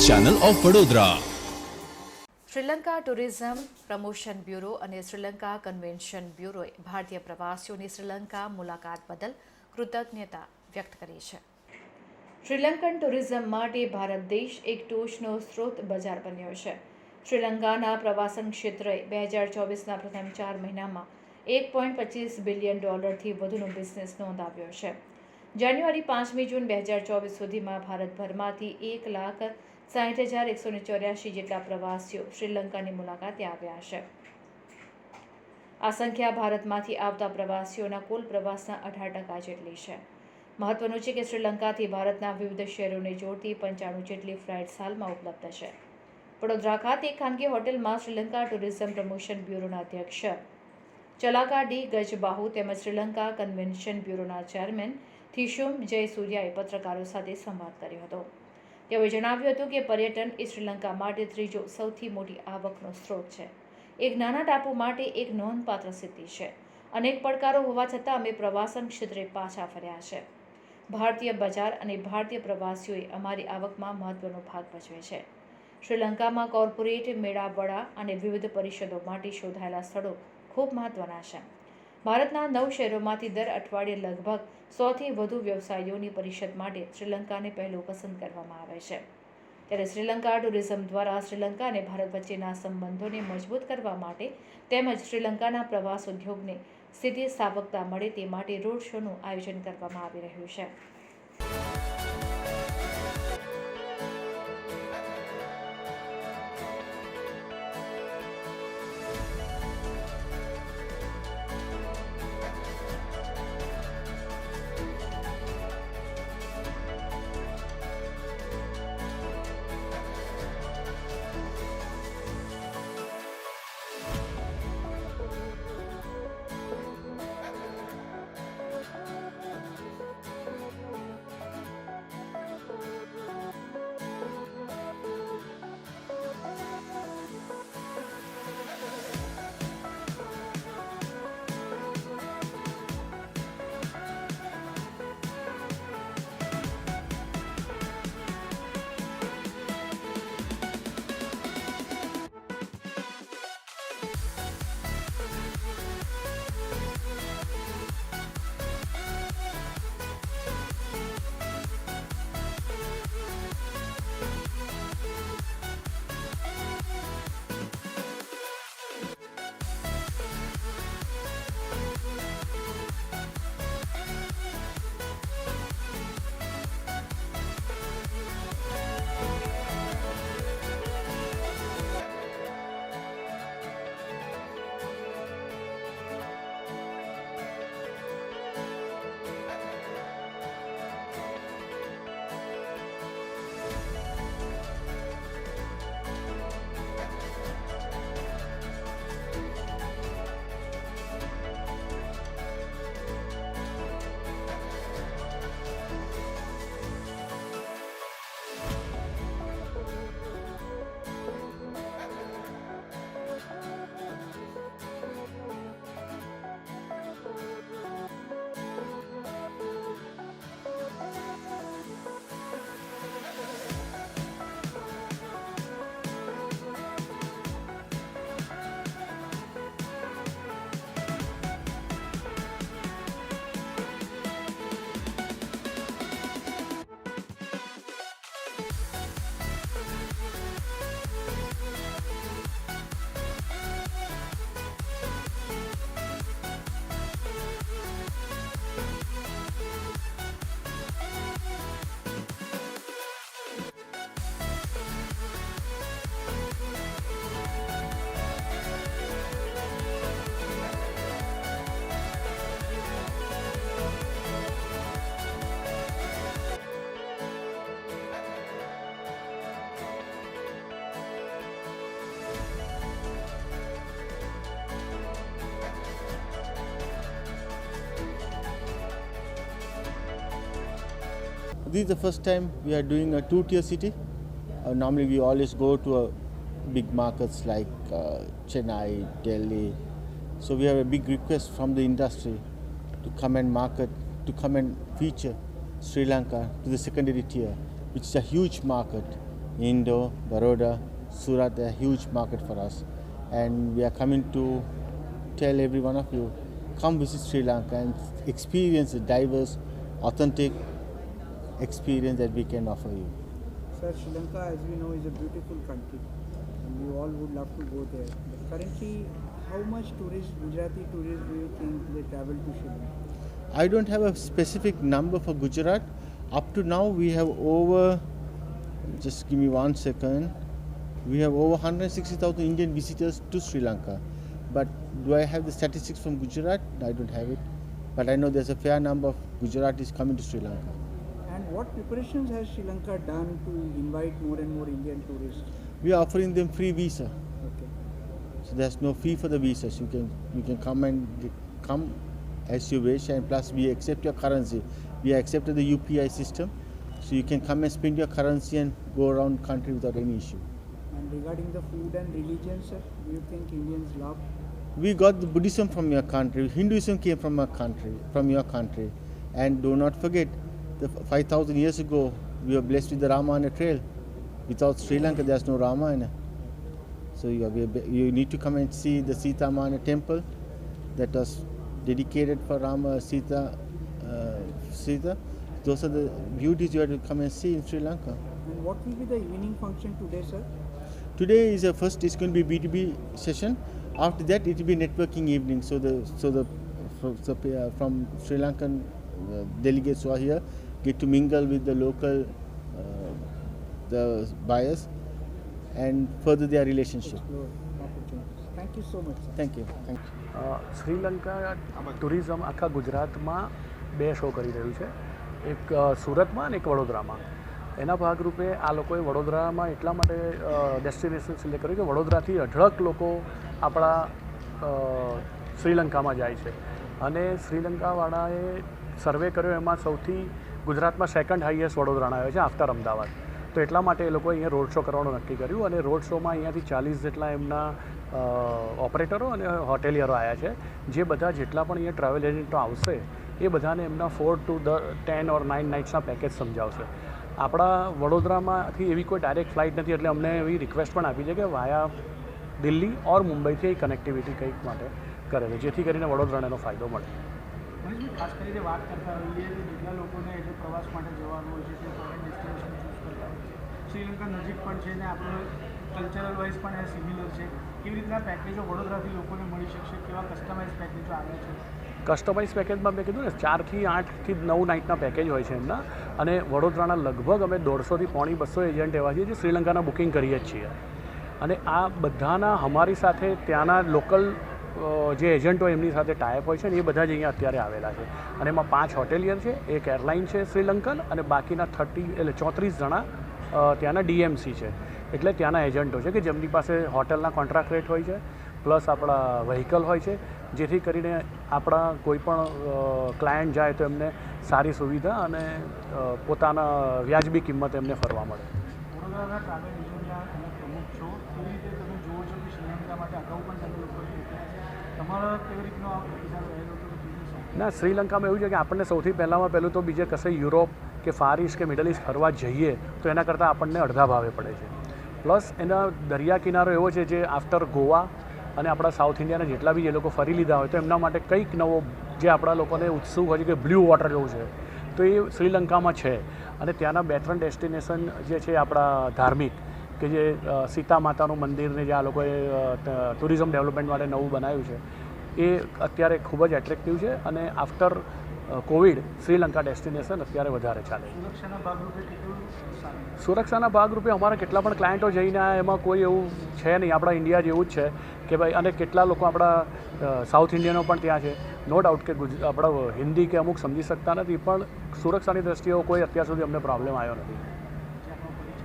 Channel of Vadodara. Sri Lanka tourism promotion bureau અને Sri Lanka convention બ્યુરોએ ભારતીય પ્રવાસીઓની શ્રીલંકા મુલાકાત બદલ કૃતજ્ઞતા વ્યક્ત કરી છે. શ્રીલંકન ટુરિઝમ માટે ભારત દેશ એક ટોચનો સ્ત્રોત બજાર બન્યો છે. શ્રીલંકાના પ્રવાસન ક્ષેત્રએ 2024ના પ્રથમ 4 મહિનામાં $1.25 બિલિયન વધુનો બિઝનેસ નોંધાવ્યો છે. જાન્યુઆરી 5મી જૂન 2024 સુધીમાં ભારતભરમાંથી 1,60,184 જેટલા પ્રવાસીઓ શ્રીલંકાની મુલાકાતે આવ્યા છે. આ સંખ્યા ભારતમાંથી આવતા પ્રવાસીઓના કુલ પ્રવાસના 18% જેટલી છે. મહત્વનું છે કે શ્રીલંકાથી ભારતના વિવિધ શહેરોને જોડતી 95 જેટલી ફ્લાઇટ્સ હાલમાં ઉપલબ્ધ છે. વડોદરા ખાતે એક ખાનગી હોટેલમાં શ્રીલંકા ટુરિઝમ પ્રમોશન બ્યુરોના અધ્યક્ષ ચલાકા ડી ગજબાહુ તેમજ શ્રીલંકા કન્વેન્શન બ્યુરોના ચેરમેન થિશુમ જયસૂર્યાએ પત્રકારો સાથે સંવાદ કર્યો હતો. તેઓએ જણાવ્યું હતું કે પર્યટન એ શ્રીલંકા માટે ત્રીજો સૌથી મોટી આવકનો સ્ત્રોત છે. એક નાના ટાપુ માટે એક નોંધપાત્ર સિદ્ધિ છે. અનેક પડકારો હોવા છતાં અમે પ્રવાસન ક્ષેત્રે પાછા ફર્યા છે. ભારતીય બજાર અને ભારતીય પ્રવાસીઓએ અમારી આવકમાં મહત્વનો ભાગ ભજવે છે. શ્રીલંકામાં કોર્પોરેટ મેળાવડા અને વિવિધ પરિષદો માટે શોધાયેલા સ્થળો ખૂબ મહત્વના છે. ભારતના 9 શહેરોમાંથી દર અઠવાડિયે લગભગ 100થી વધુ વ્યવસાયીઓની પરિષદ માટે શ્રીલંકાને પહેલું પસંદ કરવામાં આવે છે. ત્યારે શ્રીલંકા ટુરિઝમ દ્વારા શ્રીલંકા અને ભારત વચ્ચેના સંબંધોને મજબૂત કરવા માટે તેમજ શ્રીલંકાના પ્રવાસ ઉદ્યોગને સ્થિતિસ્થાપકતા મળે તે માટે રોડ શોનું આયોજન કરવામાં આવી રહ્યું છે. This is the first time we are doing a two-tier city. Normally we always go to big markets like Chennai, Delhi. So we have a big request from the industry to come and market, to come and feature Sri Lanka to the secondary tier, which is a huge market. Indore, Baroda, Surat, a huge market for us. And we are coming to tell every one of you, come visit Sri Lanka and experience the diverse, authentic experience that we can offer you. Sir, Sri Lanka, as we know, is a beautiful country, and we all would love to go there. But currently, how much Gujarati tourists do you think they travel to Sri Lanka? I don't have a specific number for Gujarat. Up to now, we have over, just give me 1 second, we have over 160,000 Indian visitors to Sri Lanka. But do I have the statistics from Gujarat? I don't have it. But I know there's a fair number of Gujaratis coming to Sri Lanka. And what preparations has Sri Lanka done to invite more and more Indian tourists? We are offering them free visa. Okay. So there's no fee for the visas. You can come and come as you wish, and plus we accept your currency. We accepted the UPI system, so you can come and spend your currency and go around country without any issue. And regarding the food and religion, sir, do you think Indians love? We got the Buddhism from your country, Hinduism came from your country, and do not forget, the 5,000 years ago we were blessed with the Ramayana trail. Without Sri Lanka, there's no Ramayana. So you need to come and see the Sita Mana temple that was dedicated for Rama, Sita. Those are the beauties you have to come and see in Sri Lanka. And what will be the evening function today, sir? Today is it's going to be B2B session. After that, it will be networking evening. From Sri Lankan delegates who are here get to mingle with the local the buyers and further their relationship. Explore opportunities. Thank you so much, sir. Thank you. Sri Lanka tourism આખા ગુજરાતમાં 2 show કરી રહ્યું છે, એક સુરતમાં અને એક વડોદરામાં. એના ભાગરૂપે આ લોકોએ વડોદરામાં એટલા માટે ડેસ્ટિનેશન સિલેક્ટ કર્યું કે વડોદરાથી અઢળક લોકો આપણા શ્રીલંકામાં જાય છે, અને શ્રીલંકાવાળાએ સર્વે કર્યો એમાં સૌથી ગુજરાતમાં સેકન્ડ હાઈએસ્ટ વડોદરાના આવ્યો છે આફ્ટર અમદાવાદ. તો એટલા માટે એ લોકોએ અહીંયા રોડ શો કરવાનું નક્કી કર્યું, અને રોડ શોમાં અહીંયાથી 40 જેટલા એમના ઓપરેટરો અને હોટેલિયરો આવ્યા છે, જે બધા જેટલા પણ અહીંયા ટ્રાવેલ એજન્ટો આવશે એ બધાને એમના 4 to 10 or 9 નાઇટ્સના પેકેજ સમજાવશે. આપણા વડોદરામાંથી એવી કોઈ ડાયરેક્ટ ફ્લાઇટ નથી, એટલે અમને એવી રિક્વેસ્ટ પણ આપી છે કે વાયા દિલ્હી ઓર મુંબઈથી કનેક્ટિવિટી કંઈક માટે કરે છે, જેથી કરીને વડોદરાને એનો ફાયદો મળે. ખાસ કરીને વાત કરતા હોઈએ તો જેટલા લોકોને એટલે પ્રવાસ માટે જવાનું હોય છે તે ફોરેન ડેસ્ટિનેશન ચૂઝ કરતા હોય છે. શ્રીલંકા નજીક પણ છે ને આપણો કલ્ચરલ વાઇઝ પણ એ સિમિલર છે. કેવી રીતના પેકેજો વડોદરાથી લોકોને મળી શકશે, કેવા કસ્ટમાઇઝ પેકેજો આવે છે? કસ્ટમાઇઝ પેકેજમાં મેં કીધું ને 4 થી 8 થી 9 નાઇટના પેકેજ હોય છે એમના, અને વડોદરાના લગભગ અમે 150 થી 200 એજન્ટ એવા છીએ જે શ્રીલંકાના બુકિંગ કરીએ જ છીએ, અને આ બધાના અમારી સાથે ત્યાંના લોકલ જે એજન્ટો એમની સાથે ટાઈપ હોય છે ને એ બધા જ અહીંયા અત્યારે આવેલા છે, અને એમાં 5 હોટેલિયર છે, એક એરલાઇન છે શ્રીલંકન, અને બાકીના 34 જણા ત્યાંના ડીએમસી છે, એટલે ત્યાંના એજન્ટો છે કે જેમની પાસે હોટલના કોન્ટ્રાક્ટ રેટ હોય છે, પ્લસ આપણા વ્હીકલ હોય છે, જેથી કરીને આપણા કોઈ પણ ક્લાયન્ટ જાય તો એમને સારી સુવિધા અને પોતાના વ્યાજબી કિંમતે એમને ફરવા મળે. વડોદરાના ટ્રાવેલ એજન્ટના તમે પ્રમુખ છો, કેવી રીતે તમે જુઓ છો કે શ્રીલંકા માટે અગાઉ પણ તમે લોકોએ તમારો કેવી રીતનો આ પ્રતિસાદ રહેલો હતો? ના, શ્રીલંકામાં એવું છે કે આપણને સૌથી પહેલું તો બીજે કશે યુરોપ કે ફાર ઇસ્ટ કે મિડલ ઇસ્ટ ફરવા જઈએ તો એના કરતાં આપણને અડધા ભાવે પડે છે, પ્લસ એના દરિયા કિનારો એવો છે જે આફ્ટર ગોવા અને આપણા સાઉથ ઇન્ડિયાના જેટલા બી જે લોકો ફરી લીધા હોય તો એમના માટે કંઈક નવો જે આપણા લોકોને ઉત્સુક હોય છે કે બ્લુ વોટર જેવું છે તો એ શ્રીલંકામાં છે, અને ત્યાંના 2-3 ડેસ્ટિનેશન જે છે આપણા ધાર્મિક કે જે સીતા માતાનું મંદિરને જે આ લોકોએ ટુરિઝમ ડેવલપમેન્ટ માટે નવું બનાવ્યું છે એ અત્યારે ખૂબ જ એટ્રેક્ટિવ છે, અને આફ્ટર કોવિડ શ્રીલંકા ડેસ્ટિનેશન અત્યારે વધારે ચાલે. સુરક્ષાના ભાગરૂપે અમારા કેટલા પણ ક્લાયન્ટો જઈને આવ્યા, એમાં કોઈ એવું છે નહીં, આપણા ઇન્ડિયા જેવું જ છે કે ભાઈ, અને કેટલા લોકો આપણા સાઉથ ઇન્ડિયનો પણ ત્યાં છે. નો ડાઉટ કે આપણા હિન્દી કે અમુક સમજી શકતા નથી, પણ સુરક્ષાની દ્રષ્ટિએ કોઈ અત્યાર સુધી અમને પ્રોબ્લેમ આવ્યો નથી.